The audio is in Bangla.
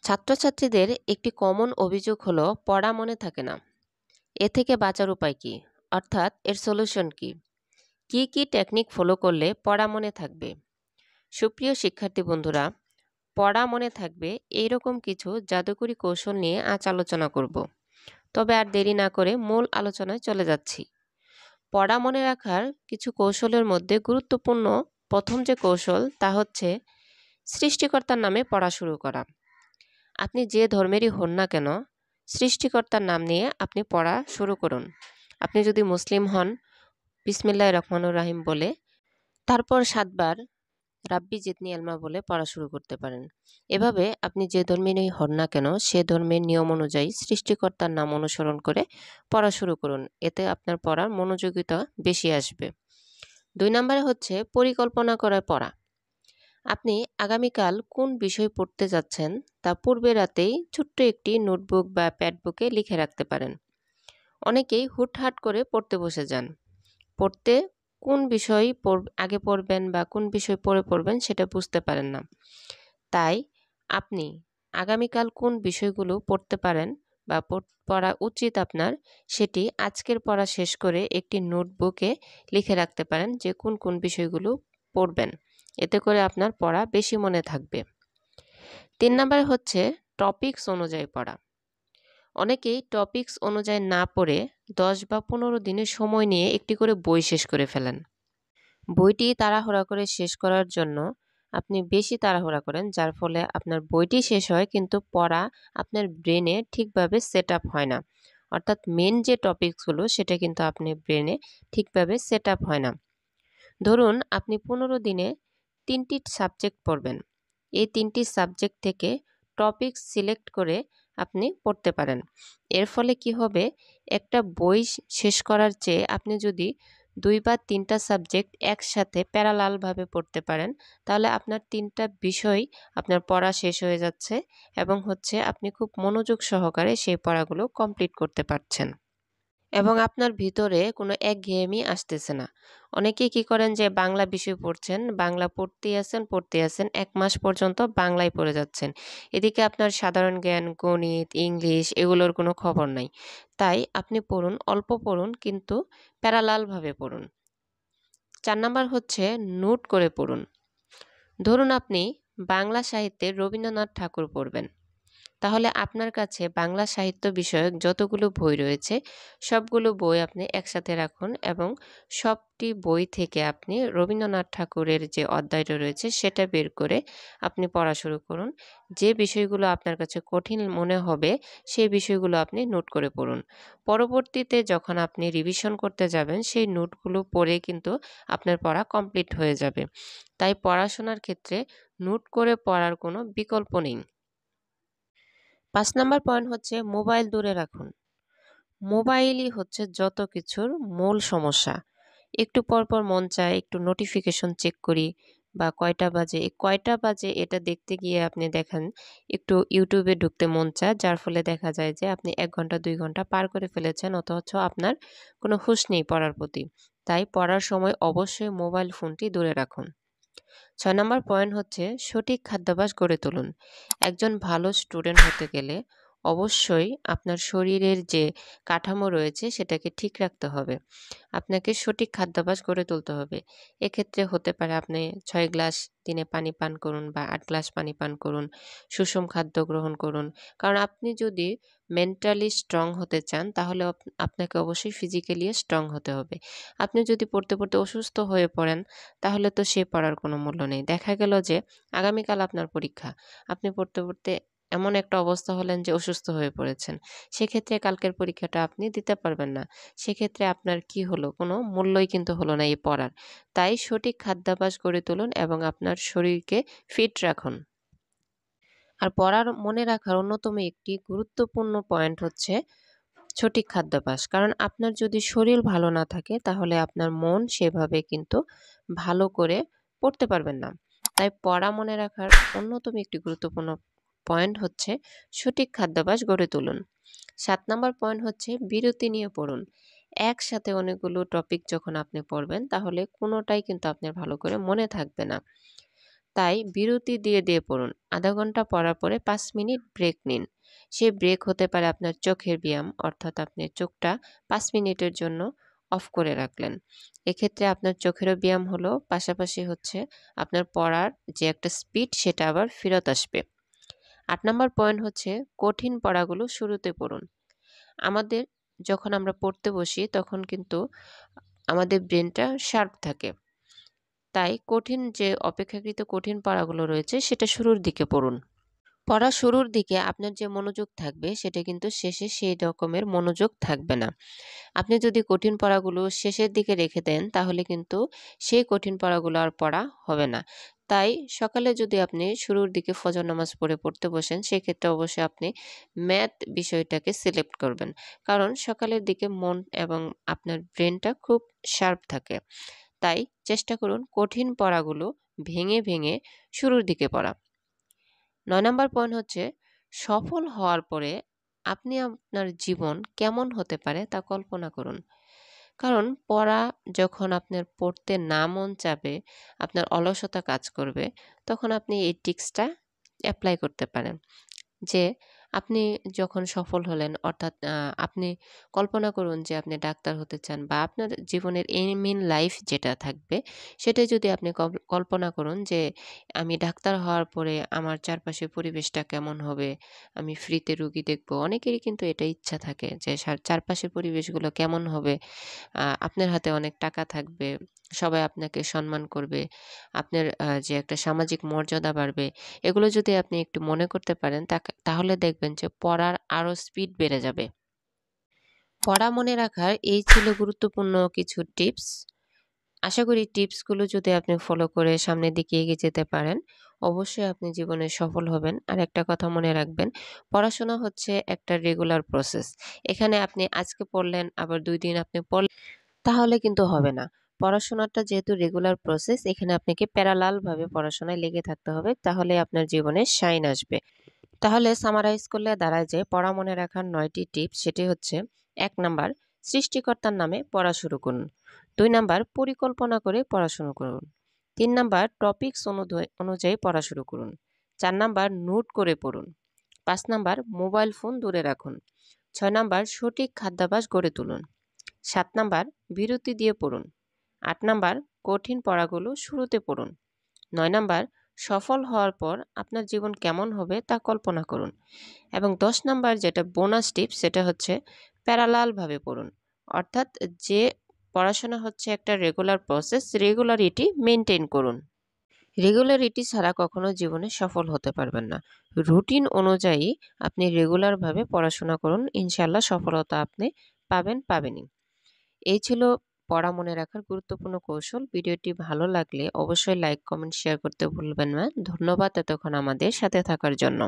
ছাত্রছাত্রীদের একটি কমন অভিযোগ হলো পড়া মনে থাকে না। এ থেকে বাঁচার উপায় কি? অর্থাৎ এর সলিউশন কি? কি টেকনিক ফলো করলে পড়া মনে থাকবে? সুপ্রিয় শিক্ষার্থী বন্ধুরা, পড়া মনে থাকবে এইরকম কিছু জাদুকরি কৌশল নিয়ে আজ আলোচনা করব। তবে আর দেরি না করে মূল আলোচনায় চলে যাচ্ছি। পড়া মনে রাখার কিছু কৌশলের মধ্যে গুরুত্বপূর্ণ প্রথম যে কৌশল তা হচ্ছে সৃষ্টিকর্তার নামে পড়া শুরু করা। আপনি যে ধর্মেরই হন না কেন, সৃষ্টিকর্তার নাম নিয়ে আপনি পড়া শুরু করুন। আপনি যদি মুসলিম হন, বিসমিল্লাহির রহমানির রহিম বলে তারপর 7 বার রাব্বি জিদনি ইলমা বলে পড়া শুরু করতে পারেন। এভাবে আপনি যে ধর্মেরই হন না কেন, সে ধর্মের নিয়ম অনুযায়ী সৃষ্টিকর্তার নাম অনুসরণ করে পড়া শুরু করুন। এতে আপনার পড়ার মনোযোগিতা বেশি আসবে। 2 নম্বরে হচ্ছে পরিকল্পনা করে পড়া। আপনি আগামীকাল কোন বিষয় পড়তে যাচ্ছেন তা পূর্বে রাতেই ছোট্ট একটি নোটবুক বা প্যাডবুকে লিখে রাখতে পারেন। অনেকেই হুটহাট করে পড়তে বসে যান। পড়তে কোন বিষয় আগে পড়বেন বা কোন বিষয় পরে পড়বেন সেটা বুঝতে পারেন না। তাই আপনি আগামীকাল কোন বিষয়গুলো পড়তে পারেন বা পড়া উচিত আপনার, সেটি আজকের পড়া শেষ করে একটি নোটবুকে লিখে রাখতে পারেন যে কোন কোন বিষয়গুলো পড়বেন। এতে করে আপনার পড়া বেশি মনে থাকবে। 3 নাম্বার হচ্ছে টপিকস অনুযায়ী পড়া। অনেকেই টপিকস অনুযায়ী না পড়ে 10 বা 15 দিনের সময় নিয়ে একটি করে বই শেষ করে ফেলেন। বইটি তাড়াহুড়া করে শেষ করার জন্য আপনি বেশি তাড়াহুড়া করেন, যার ফলে আপনার বইটি শেষ হয় কিন্তু পড়া আপনার ব্রেনে ঠিকভাবে সেট আপ হয় না। অর্থাৎ মেন যে টপিকসগুলো সেটা কিন্তু আপনার ব্রেনে ঠিকভাবে সেট আপ হয় না। ধরুন আপনি 15 দিনে 3টি সাবজেক্ট পড়বেন। এই 3টি সাবজেক্ট থেকে টপিকস সিলেক্ট করে আপনি পড়তে পারেন। এর ফলে কি হবে, একটা বই শেষ করার চেয়ে আপনি যদি 2 বা 3টা সাবজেক্ট একসাথে প্যারালালভাবে পড়তে পারেন, তাহলে আপনার 3টা বিষয় আপনার পড়া শেষ হয়ে যাচ্ছে এবং হচ্ছে আপনি খুব মনোযোগ সহকারে সেই পড়াগুলো কমপ্লিট করতে পারছেন। এবং আপনার ভিতরে কোনো একঘেয়েমি আসতেছে না। অনেকেই কি করেন যে বাংলা বিষয় পড়ছেন, বাংলা পড়তেই আছেন 1 মাস পর্যন্ত বাংলায় পড়ে যাচ্ছেন। এদিকে আপনার সাধারণ জ্ঞান, গণিত, ইংলিশ এগুলোর কোনো খবর নাই। তাই আপনি পড়ুন, অল্প পড়ুন কিন্তু প্যারালালভাবে পড়ুন। 4 নাম্বার হচ্ছে নোট করে পড়ুন। ধরুন আপনি বাংলা সাহিত্যের রবীন্দ্রনাথ ঠাকুর পড়বেন। তাহলে আপনার কাছে বাংলা সাহিত্য বিষয়ক যতগুলো বই রয়েছে সবগুলো বই আপনি একসাথে রাখুন এবং সবটি বই থেকে আপনি রবীন্দ্রনাথ ঠাকুরের যে অধ্যায়টা রয়েছে সেটা বের করে আপনি পড়া শুরু করুন। যে বিষয়গুলো আপনার কাছে কঠিন মনে হবে সেই বিষয়গুলো আপনি নোট করে পড়ুন। পরবর্তীতে যখন আপনি রিভিশন করতে যাবেন সেই নোটগুলো পড়ে কিন্তু আপনার পড়া কমপ্লিট হয়ে যাবে। তাই পড়াশোনার ক্ষেত্রে নোট করে পড়ার কোনো বিকল্প নেই। 5 নাম্বার পয়েন্ট হচ্ছে মোবাইল দূরে রাখুন। মোবাইলই হচ্ছে যত কিছুর মূল সমস্যা। একটু পর পর মন চায় একটু নোটিফিকেশন চেক করি বা কয়টা বাজে এটা দেখতে গিয়ে আপনি দেখেন একটু ইউটিউবে ঢুকতে মন চায়, যার ফলে দেখা যায় যে আপনি 1 ঘন্টা 2 ঘন্টা পার করে ফেলেছেন অথচ আপনার কোনো হুঁশ নেই পড়ার প্রতি। তাই পড়ার সময় অবশ্যই মোবাইল ফোনটি দূরে রাখুন। 6 নম্বর পয়েন্ট হচ্ছে সঠিক খাদ্যাভ্যাস গড়ে তুলুন। একজন ভালো স্টুডেন্ট হতে গেলে অবশ্যই আপনার শরীরের যে কাঠামো রয়েছে সেটাকে ঠিক রাখতে হবে। আপনাকে সঠিক খাদ্যাভ্যাস গড়ে তুলতে হবে। এক্ষেত্রে হতে পারে আপনি 6 গ্লাস দিনে পানি পান করুন বা 8 গ্লাস পানি পান করুন, সুষম খাদ্য গ্রহণ করুন। কারণ আপনি যদি মেন্টালি স্ট্রং হতে চান তাহলে আপনাকে অবশ্যই ফিজিক্যালিও স্ট্রং হতে হবে। আপনি যদি পড়তে পড়তে অসুস্থ হয়ে পড়েন তাহলে তো সে পড়ার কোনো মূল্য নেই। দেখা গেল যে আগামীকাল আপনার পরীক্ষা। আপনি পড়তে পড়তে এমন একটা অবস্থা হলেন যে অসুস্থ হয়ে পড়েছেন। সেক্ষেত্রে কালকের পরীক্ষাটা আপনি দিতে পারবেন না। সেক্ষেত্রে আপনার কি হলো? কোনো মূল্যই কিন্তু হলো না এই পড়ার। তাই সঠিক খাদ্যাভ্যাস গড়ে তুলুন এবং আপনার শরীরকে ফিট রাখুন। আর পড়ার মনে রাখার অন্যতম একটি গুরুত্বপূর্ণ পয়েন্ট হচ্ছে সঠিক খাদ্যাভ্যাস। কারণ আপনার যদি শরীর ভালো না থাকে তাহলে আপনার মন সেভাবে কিন্তু ভালো করে পড়তে পারবেন না। তাই পড়া মনে রাখার অন্যতম একটি গুরুত্বপূর্ণ পয়েন্ট হচ্ছে সঠিক খাদ্যাভ্যাস গড়ে তুলুন। 7 নাম্বার পয়েন্ট হচ্ছে বিরতি নিয়ে পড়ুন। একসাথে অনেকগুলো টপিক যখন আপনি পড়বেন তাহলে কোনোটাই কিন্তু আপনার ভালো করে মনে থাকবে না। তাই বিরতি দিয়ে দিয়ে পড়ুন। আধা ঘন্টা পড়ার পরে 5 মিনিট ব্রেক নিন। সেই ব্রেক হতে পারে আপনার চোখের ব্যায়াম, অর্থাৎ আপনি চোখটা 5 মিনিটের জন্য অফ করে রাখলেন। এক্ষেত্রে আপনার চোখেরও ব্যায়াম হলো, পাশাপাশি হচ্ছে আপনার পড়ার যে একটা স্পিড সেটা আবার ফেরত আসবে। 8 নাম্বার পয়েন্ট হচ্ছে কঠিন পড়াগুলো শুরুতে পড়ুন। আমাদের যখন আমরা পড়তে বসি তখন কিন্তু আমাদের ব্রেনটা শার্প থাকে। তাই কঠিন যে অপেক্ষাকৃত কঠিন পড়াগুলো রয়েছে সেটা শুরুর দিকে পড়ুন। পড়া শুরুর দিকে আপনার যে মনোযোগ থাকবে সেটা কিন্তু শেষে সেই রকমের মনোযোগ থাকবে না। আপনি যদি কঠিন পড়াগুলো শেষের দিকে রেখে দেন তাহলে কিন্তু সেই কঠিন পড়াগুলো আর পড়া হবে না। তাই সকালে যদি আপনি শুরুর দিকে ফজর নামাজ পড়ে পড়তে বসেন সেক্ষেত্রে অবশ্যই আপনি ম্যাথ বিষয়টাকে সিলেক্ট করবেন। কারণ সকালের দিকে মন এবং আপনার ব্রেনটা খুব শার্প থাকে। তাই চেষ্টা করুন কঠিন পড়াগুলো ভেঙে ভেঙে শুরুর দিকে পড়া। 9 নাম্বার পয়েন্ট হচ্ছে সফল হওয়ার পরে আপনি আপনার জীবন কেমন হতে পারে তা কল্পনা করুন। কারণ পড়া যখন আপনার পড়তে না মন চাবে, আপনার অলসতা কাজ করবে, তখন আপনি এই ট্রিক্সটা এপ্লাই করতে পারেন। যে আপনি যখন সফল হলেন, অর্থাৎ আপনি কল্পনা করুন যে আপনি ডাক্তার হতে চান বা আপনার জীবনের এইম ইন লাইফ যেটা থাকবে সেটাই যদি আপনি কল্পনা করুন যে আমি ডাক্তার হওয়ার পরে আমার চারপাশের পরিবেশটা কেমন হবে, আমি ফ্রিতে রুগী দেখব। অনেকেরই কিন্তু এটা ইচ্ছা থাকে যে চারপাশের পরিবেশগুলো কেমন হবে। আপনার হাতে অনেক টাকা থাকবে, সবাই আপনাকে সম্মান করবে, আপনার যে একটা সামাজিক মর্যাদা বাড়বে। এগুলো যদি আপনি একটু মনে করতে পারেন তাহলে দেখবেন যে পড়ার আরও স্পিড বেড়ে যাবে। পড়া মনে রাখার এই ছিল গুরুত্বপূর্ণ কিছু টিপস। আশা করি টিপসগুলো যদি আপনি ফলো করে সামনের দিকে এগিয়ে যেতে পারেন, অবশ্যই আপনি জীবনে সফল হবেন। আর একটা কথা মনে রাখবেন, পড়াশোনা হচ্ছে একটা রেগুলার প্রসেস। এখানে আপনি আজকে পড়লেন, আবার 2 দিন আপনি পড়লেন, তাহলে কিন্তু হবে না। পড়াশোনাটা যেহেতু রেগুলার প্রসেস, এখানে আপনাকে প্যারালালভাবে পড়াশোনায় লেগে থাকতে হবে। তাহলে আপনার জীবনে শাইন আসবে। তাহলে সামারাইজ করলে দাঁড়ায় যে পড়া মনে রাখার 9টি টিপস সেটি হচ্ছে: 1 নাম্বার, সৃষ্টিকর্তার নামে পড়া শুরু করুন। 2 নাম্বার, পরিকল্পনা করে পড়াশুনো করুন। 3 নাম্বার, টপিকস অনুযায়ী পড়া শুরু করুন। 4 নাম্বার, নোট করে পড়ুন। 5 নাম্বার, মোবাইল ফোন দূরে রাখুন। 6 নাম্বার, সঠিক খাদ্যাভ্যাস গড়ে তুলুন। 7 নাম্বার, বিরতি দিয়ে পড়ুন। 8 নাম্বার, কঠিন পড়াগুলো শুরুতে পড়ুন। 9 নাম্বার, সফল হওয়ার পর আপনার জীবন কেমন হবে তা কল্পনা করুন। এবং 10 নাম্বার যেটা বোনাস টিপস সেটা হচ্ছে প্যারালালভাবে পড়ুন। অর্থাৎ যে পড়াশোনা হচ্ছে একটা রেগুলার প্রসেস, রেগুলারিটি মেনটেন করুন। রেগুলারিটি ছাড়া কখনো জীবনে সফল হতে পারবেন না। রুটিন অনুযায়ী আপনি রেগুলারভাবে পড়াশোনা করুন, ইনশাল্লাহ সফলতা আপনি পাবেনই। এই ছিল পড়া মনে রাখার গুরুত্বপূর্ণ কৌশল। ভিডিওটি ভালো লাগলে অবশ্যই লাইক, কমেন্ট, শেয়ার করতে ভুলবেন না। ধন্যবাদ এতক্ষণ আমাদের সাথে থাকার জন্য।